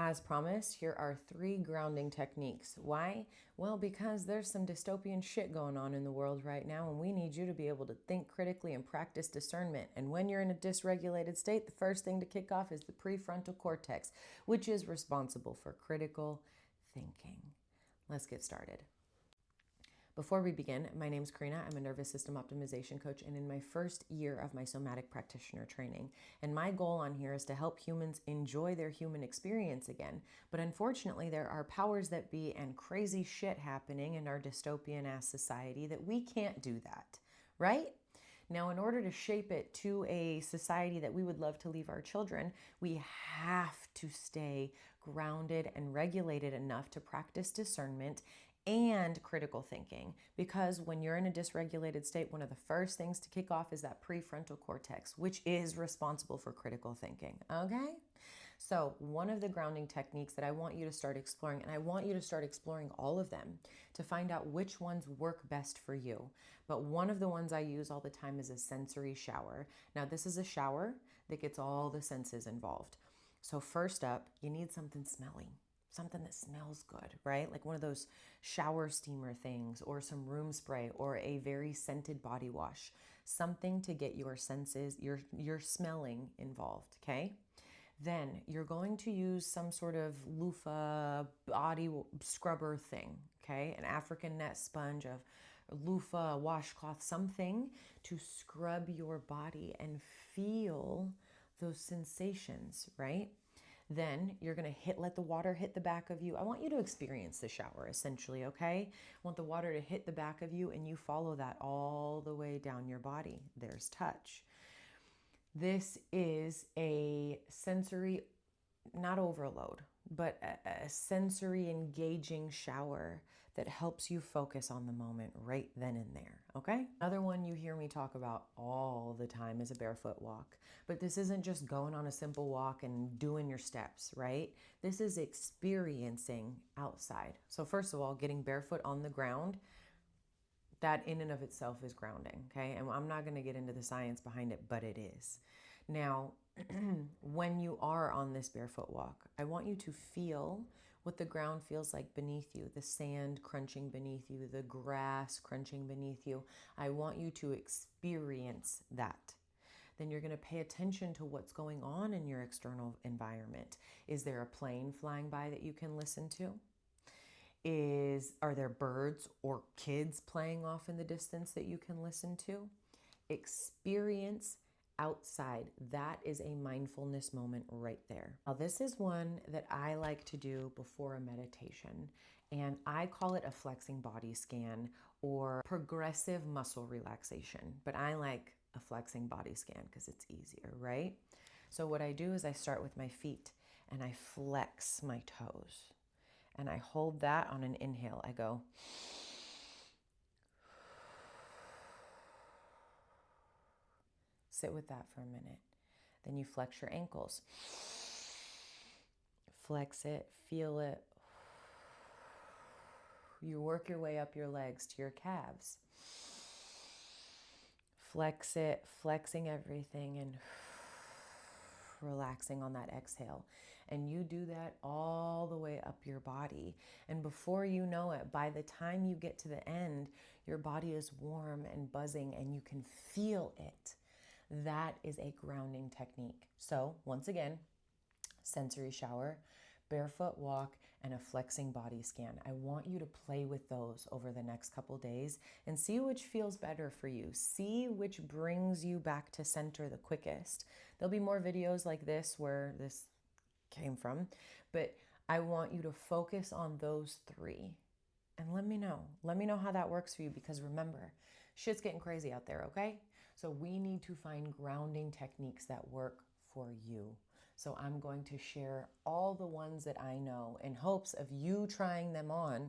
As promised, here are 3 grounding techniques. Why? Well, because there's some dystopian shit going on in the world right now, and we need you to be able to think critically and practice discernment. And when you're in a dysregulated state, the first thing to kick off is the prefrontal cortex, which is responsible for critical thinking. Let's get started. Before we begin, my name is Karina. I'm a nervous system optimization coach and in my first year of my somatic practitioner training. And my goal on here is to help humans enjoy their human experience again. But unfortunately, there are powers that be and crazy shit happening in our dystopian ass society that we can't do that, right? Now, in order to shape it to a society that we would love to leave our children, we have to stay grounded and regulated enough to practice discernment and critical thinking. Because when you're in a dysregulated state, one of the first things to kick off is that prefrontal cortex, which is responsible for critical thinking. Okay? So, one of the grounding techniques that I want you to start exploring, and I want you to start exploring all of them to find out which ones work best for you. But one of the ones I use all the time is a sensory shower. Now, this is a shower that gets all the senses involved. So, first up, you need something smelly. Something that smells good, right? Like one of those shower steamer things or some room spray or a very scented body wash. Something to get your senses, your smelling involved, okay? Then you're going to use some sort of loofah body scrubber thing, okay? An African net sponge of loofah, washcloth, something to scrub your body and feel those sensations, right? Then you're going to let the water hit the back of you. I want you to experience the shower essentially, okay? I want the water to hit the back of you and you follow that all the way down your body. There's touch. This is a sensory, not overload, but a sensory engaging shower that helps you focus on the moment right then and there, okay? Another one you hear me talk about all the time is a barefoot walk. But this isn't just going on a simple walk and doing your steps, right? This is experiencing outside. So first of all, getting barefoot on the ground, that in and of itself is grounding, okay? And I'm not gonna get into the science behind it, but it is. Now, when you are on this barefoot walk, I want you to feel what the ground feels like beneath you, the sand crunching beneath you, the grass crunching beneath you. I want you to experience that. Then you're going to pay attention to what's going on in your external environment. Is there a plane flying by that you can listen to? Are there birds or kids playing off in the distance that you can listen to? Experience outside. That is a mindfulness moment right there. Now, this is one that I like to do before a meditation, and I call it a flexing body scan or progressive muscle relaxation, but I like a flexing body scan because it's easier, right? So what I do is I start with my feet and I flex my toes and I hold that on an inhale. I go, sit with that for a minute. Then you flex your ankles. Flex it, feel it. You work your way up your legs to your calves. Flex it, flexing everything and relaxing on that exhale. And you do that all the way up your body. And before you know it, by the time you get to the end, your body is warm and buzzing and you can feel it. That is a grounding technique. So once again, sensory shower, barefoot walk, and a flexing body scan. I want you to play with those over the next couple days and see which feels better for you. See which brings you back to center the quickest. There'll be more videos like this where this came from, but I want you to focus on those 3 and let me know. Let me know how that works for you because remember, shit's getting crazy out there, okay? So we need to find grounding techniques that work for you. So I'm going to share all the ones that I know in hopes of you trying them on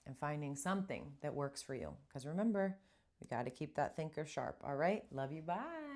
and finding something that works for you. Because remember, we got to keep that thinker sharp. All right? Love you. Bye.